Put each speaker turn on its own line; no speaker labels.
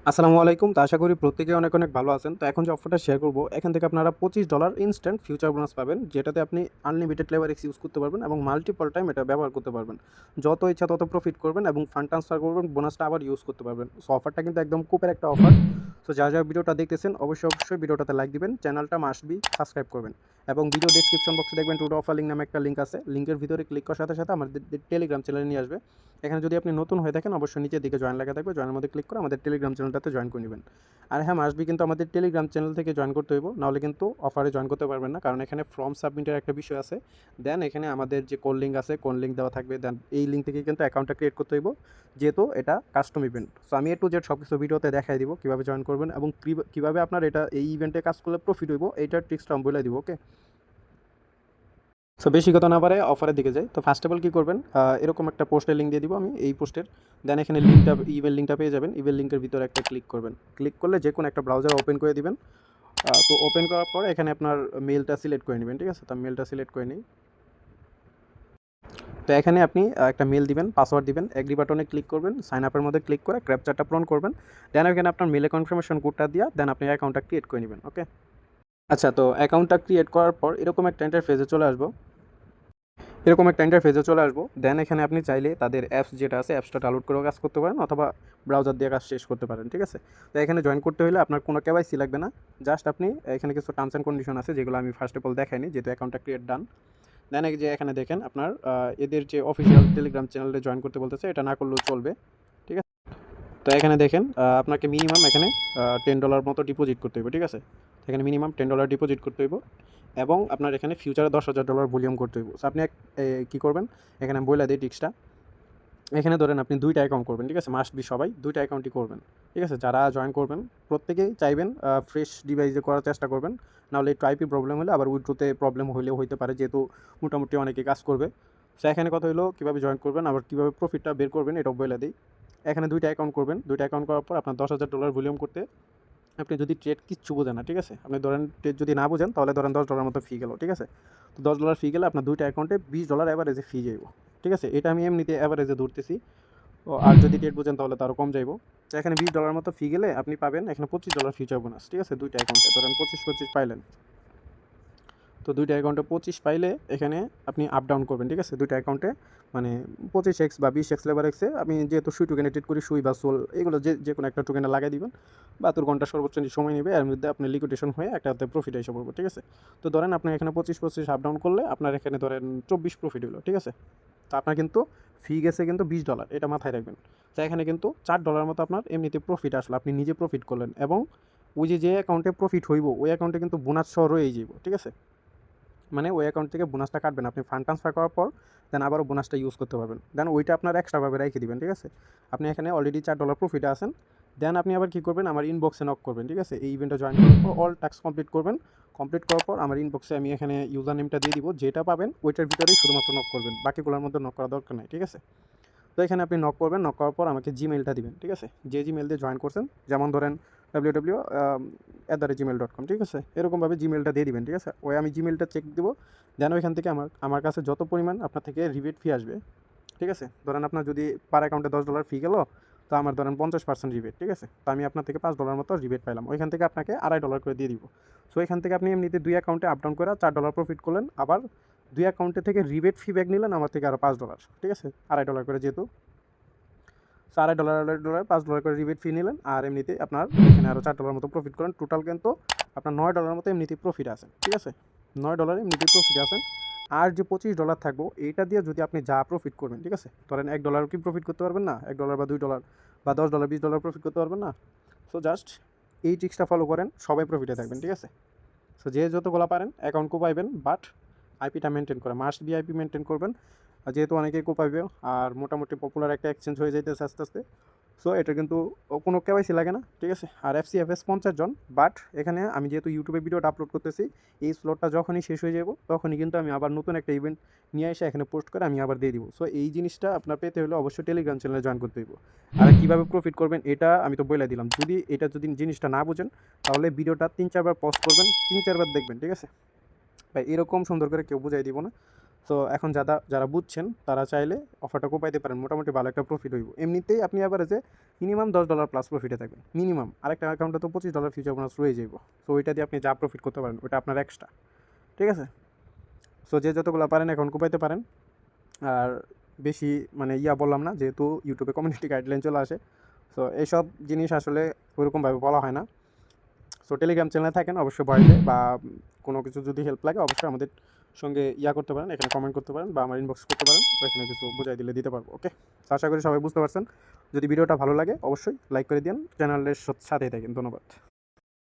আসসালামু আলাইকুম। তো আশা করি প্রত্যেকেই অনেক, অনেক ভালো আছেন। তো এখন যে অফারটা শেয়ার করব, এখান থেকে আপনারা $25 ইনস্ট্যান্ট ফিউচার বোনাস পাবেন, যেটাতে আপনি আনলিমিটেড লেভারেক্স ইউজ করতে পারবেন এবং মাল্টিপল টাইম এটা ব্যবহার করতে পারবেন। যত ইচ্ছা তত প্রফিট করবেন এবং ফান্ড ট্রান্সফার করবেন, বোনাসটা আবার ইউজ করতে পারবেন। সো অফারটা কিন্তু একদম কুপের একটা অফার। সো যারা ভিডিওটা দেখতেছেন অবশ্যই ভিডিওটাতে লাইক দিবেন, চ্যানেলটা মাস্ট বি সাবস্ক্রাইব করবেন এবং ভিডিও ডেসক্রিপশন বক্সে দেখবেন টুডে অফার লিঙ্ক নামে একটা লিঙ্ক আছে। লিঙ্কের ভিতরে ক্লিক করার সাথে, সাথে আমাদের টেলিগ্রাম চ্যানেলে নিয়ে আসবে। এখানে যদি আপনি নতুন হয়ে থাকেন অবশ্যই নিচের দিকে জয়েন লেখা থাকবে, জয়েনের মধ্যে ক্লিক করে আমাদের টেলিগ্রাম চ্যানেলটাতে জয়েন করে নেবেন। আর হ্যাঁ, মাস্ট বি কিন্তু আমাদের টেলিগ্রাম চ্যানেল থেকে জয়েন করতে হইব, নাহলে কিন্তু অফারে জয়েন করতে পারবেন না, কারণ এখানে ফর্ম সাবমিটের একটা বিষয় আছে। দেন এখানে আমাদের যে কোড লিঙ্ক আছে, কোড লিঙ্ক দেওয়া থাকবে। দেন এই লিঙ্ক থেকে কিন্তু অ্যাকাউন্টটা ক্রিয়েট করতে হইব, যেহেতু এটা কাস্টম ইভেন্ট। সো আমি একটু জেড সব কিছু ভিডিওতে দেখাই দিব কীভাবে জয়েন করবেন এবং কীভাবে আপনার এটা এই ইভেন্টে কাজ করলে প্রফিট হইব, এইটার ট্রিক্সটা আমি বলে দিব। ওকে, সো বেশি কথা না পারে অফারের দিকে যাই। তো ফার্স্ট অফ অল কী করবেন, এরকম একটা পোস্টের লিঙ্ক দিয়ে দিব আমি, এই পোস্টের। দেন এখানে লিঙ্কটা, ইমেল লিঙ্কটা পেয়ে যাবেন। ইমেল লিঙ্কের ভিতরে একটা ক্লিক করবেন। ক্লিক করলে যে কোনো একটা ব্রাউজার ওপেন করে দিবেন। তো ওপেন করার পর এখানে আপনার মেলটা সিলেক্ট করে নেবেন, ঠিক আছে? তো মেলটা সিলেক্ট করে নিই। তো এখানে আপনি একটা মেল দিবেন, পাসওয়ার্ড দিবেন, এগ্রি বাটনে ক্লিক করবেন, সাইন আপের মধ্যে ক্লিক করে ক্যাপচাটা পূরণ করবেন। দেন এখানে আপনার মেলে কনফার্মেশন কোডটা দিয়া দেন আপনি অ্যাকাউন্টটা ক্রিয়েট করে নেবেন। ওকে, আচ্ছা, তো অ্যাকাউন্টটা ক্রিয়েট করার পর এরকম একটা ইন্টারফেসে চলে আসবো। দেন এখানে আপনি চাইলে তাদের অ্যাপস যেটা আছে অ্যাপসটা ডাউনলোড করেও কাজ করতে পারেন, অথবা ব্রাউজার দিয়ে কাজ শেষ করতে পারেন, ঠিক আছে? তো এখানে জয়েন করতে হলে আপনার কোনো কেওয়াইসি লাগবে না। জাস্ট আপনি এখানে কিছু টার্মস অ্যান্ড কন্ডিশন আছে, যেগুলো আমি ফার্স্ট অফ অল দেখাইনি, যেহেতু অ্যাকাউন্টটা ক্রিয়েট ডান। দেন এই যে এখানে দেখেন আপনার এদের যে অফিসিয়াল টেলিগ্রাম চ্যানেলে জয়েন করতে বলতেছে, এটা না করলেও চলবে, ঠিক আছে? তো এখানে দেখেন আপনাকে মিনিমাম এখানে $10 মতো ডিপোজিট করতে হইব, ঠিক আছে? এখানে মিনিমাম $10 ডিপোজিট করতে হইব এবং আপনার এখানে ফিউচারে $10,000 ভলিউম করতে হইব। সো আপনি কী করবেন, এখানে আমি বলে দিই টিক্সটা। এখানে ধরেন আপনি 2টা অ্যাকাউন্ট করবেন, ঠিক আছে? মাস্ট বি সবাই 2টা অ্যাকাউন্টই করবেন, ঠিক আছে? যারা জয়েন করবেন প্রত্যেকেই চাইবেন ফ্রেশ ডিভাইসে করার চেষ্টা করবেন, নাহলে একটু আইপি প্রবলেম হলে আবার উইথড্রোতে প্রবলেম হইলেও হইতে পারে, যেহেতু মোটামুটি অনেকে কাজ করবে। সো এখানে কথা হলো কীভাবে জয়েন করবেন, আবার কীভাবে প্রফিটটা বের করবেন, এটাও বলে দিই। এখানে 2টা অ্যাকাউন্ট করবেন। 2টা অ্যাকাউন্ট করার পর আপনার $10,000 ভলিউম করতে আপনি যদি ট্রেড কিচ্ছু বোঝেন না, ঠিক আছে? আপনি ধরেন ট্রেড যদি না বোঝেন তাহলে ধরেন $10 মতো ফি গেল, ঠিক আছে? তো $10 ফি গেলে আপনার 2টা অ্যাকাউন্টে $20 অ্যাভারেজে ফি যাইব, ঠিক আছে? এটা আমি এমনিতে অ্যাভারেজে ধরতেছি। ও আর যদি ট্রেড বোঝেন তাহলে তো আরও কম যাইব। তো এখানে $20 মতো ফি গেলে আপনি পাবেন এখানে $25 ফিউচার বোনাস, ঠিক আছে? 2টা অ্যাকাউন্টে ধরেন 25 পাইলেন। তো 2টা অ্যাকাউন্টে 25 পাইলে এখানে আপনি আপ ডাউন করবেন, ঠিক আছে? 2টা অ্যাকাউন্টে মানে 25x বা 20x লেভারেক্সে আমি যেহেতু সুই টোকেনে ট্রেড করি, সুই বা সোল এগুলো যে কোনো একটা টোকেনে লাগাই দিবেন। 72 ঘন্টা সর্বোচ্চ সময় নেবে, এর মধ্যে আপনি লিকুইডেশন হয়ে একটাতে প্রফিট এসে পড়বো, ঠিক আছে? তো ধরেন আপনি এখানে 25 আপ ডাউন করলে আপনার এখানে ধরেন 24 প্রফিট হলো, ঠিক আছে? তো আপনার কিন্তু ফি গেছে কিন্তু $20, এটা মাথায় রাখবেন। তো এখানে কিন্তু $4 মতো আপনার এমনিতে প্রফিট আসলো, আপনি নিজে প্রফিট করলেন এবং ওই যে অ্যাকাউন্টে প্রফিট হইব ওই অ্যাকাউন্টে কিন্তু বোনাস সহ রয়েই যাইব, ঠিক আছে? মানে ওই অ্যাকাউন্ট থেকে বোনাসটা কাটবেন আপনি ফান্ড ট্রান্সফার করার পর, দেন আবারও বোনাসটা ইউজ করতে পারবেন। দেন ওইটা আপনার এক্সট্রাভাবে রেখে দিবেন, ঠিক আছে? আপনি এখানে অলরেডি $4 প্রফিটে আছেন। দেন আপনি আবার কী করবেন, আমার ইনবক্সে নক করবেন, ঠিক আছে? এই ইভেন্টে জয়েন করার পর অল টাস্ক কমপ্লিট করবেন। কমপ্লিট করার পর আমার ইনবক্সে আমি এখানে ইউজার নেমটা দিয়ে দিব, যেটা পাবেন ওইটার ভিতরেই শুধুমাত্র নক করবেন, বাকিগুলোর মধ্যে নক করা দরকার নাই, ঠিক আছে? তো এখানে আপনি নক করবেন, নক করার পর আমাকে জিমেলটা দিবেন, ঠিক আছে? যে জিমেল দিয়ে জয়েন করছেন, যেমন ধরেন www@gmail.com, ঠিক আছে? এরকমভাবে জিমেলটা দিয়ে দিবেন, ঠিক আছে? ওই আমি জিমেলটা চেক দেবো। দেন ওইখান থেকে আমার কাছে যত পরিমাণ আপনার থেকে রিবেট ফি আসবে, ঠিক আছে? ধরেন আপনার যদি পার অ্যাকাউন্টে $10 ফি গেল, তো আমার ধরেন 50% রিবেট, ঠিক আছে? তো আমি আপনার থেকে $5 মতো রিবেট পাইলাম, ওইখান থেকে আপনাকে $2.5 করে দিয়ে দিব। সো এখান থেকে আপনি এমনিতে 2 অ্যাকাউন্টে আপ ডাউন করে $4 প্রফিট করলেন, আবার 2 অ্যাকাউন্টে থেকে রিবেট ফি ব্যাক নিলেন আমার থেকে আরও $5, ঠিক আছে? $2.5 করে, যেহেতু $2.5 $5 করে রিবেট ফি নিলেন, আর এমনিতে আপনার এখানে আরও $4 মতো প্রফিট করেন। টোটাল কিন্তু আপনার $9 মতো এমনিতেই প্রফিট আছে, ঠিক আছে? $9 এমনিতেই প্রফিট আছেন। আর যে $25 থাকবো এইটা দিয়ে যদি আপনি যা প্রফিট করবেন, ঠিক আছে? ধরেন $1 কি প্রফিট করতে পারবেন না? $1 বা $2 বা $10 $20 প্রফিট করতে পারবেন না? সো জাস্ট এই ট্রিক্সটা ফলো করেন, সবাই প্রফিটে থাকবেন, ঠিক আছে? সো যে যতগুলো পারেন অ্যাকাউন্ট কোপাইবেন, বাট আইপিটা মেনটেন করে, মাস্ট বি আইপি মেনটেন করবেন, যেহেতু অনেকেই কোপাইবে আর মোটামুটি পপুলার একটা এক্সচেঞ্জ হয়ে যাইতেছে আস্তে আস্তে। সো এটা কিন্তু কোনো কেওয়াইসি লাগে না, ঠিক আছে? আর এফসিএফএস 50 জন, বাট এখানে আমি যেহেতু ইউটিউবে ভিডিওটা আপলোড করতেছি, এই স্লটটা যখনই শেষ হয়ে যাব তখনই কিন্তু আমি আবার নতুন একটা ইভেন্ট নিয়ে এসে এখানে পোস্ট করে আমি আবার দিয়ে দিব। সো এই জিনিসটা আপনার পেতে হলে অবশ্যই টেলিগ্রাম চ্যানেলে জয়েন করতে হইব। আর কীভাবে প্রফিট করবেন এটা আমি তো বলে দিলাম। যদি জিনিসটা না বুঝেন তাহলে ভিডিওটা 3-4 বার পজ করবেন, 3-4 বার দেখবেন, ঠিক আছে? ভাই এরকম সুন্দর করে কেউ বুঝাই দিব না। তো এখন যারা বুঝছেন তারা চাইলে অফারটা কোপাইতে পারেন, মোটামুটি ভালো একটা প্রফিট হইব। এমনিতেই আপনি অ্যাভারেজে মিনিমাম $10 প্লাস প্রফিটে থাকবেন মিনিমাম। আরেকটা অ্যাকাউন্টে তো $25 ফিউচার বোনাস রয়ে যাইব। সো ওইটা দিয়ে আপনি যা প্রফিট করতে পারেন ওটা আপনার এক্সট্রা, ঠিক আছে? সো যে যতগুলো পারেন অ্যাকাউন্ট কোপাইতে পারেন। আর বেশি মানে বললাম না, যেহেতু ইউটিউবে কমিউনিটি গাইডলাইন চলে আসে, সো এইসব জিনিস আসলে ওইরকমভাবে বলা হয় না। সো টেলিগ্রাম চ্যানেলে থাকেন অবশ্যই ভয়েসে, বা কোনো কিছু যদি হেল্প লাগে অবশ্যই আমাদের সঙ্গে করতে পারেন, এখানে কমেন্ট করতে পারেন বা আমার ইনবক্স করতে পারেন, এখানে কিছু বোঝাই দিলে দিতে পারবো। ওকে, আশা করি সবাই বুঝতে পারছেন। যদি ভিডিওটা ভালো লাগে অবশ্যই লাইক করে দিন, চ্যানেলের সাথেই থাকেন। ধন্যবাদ।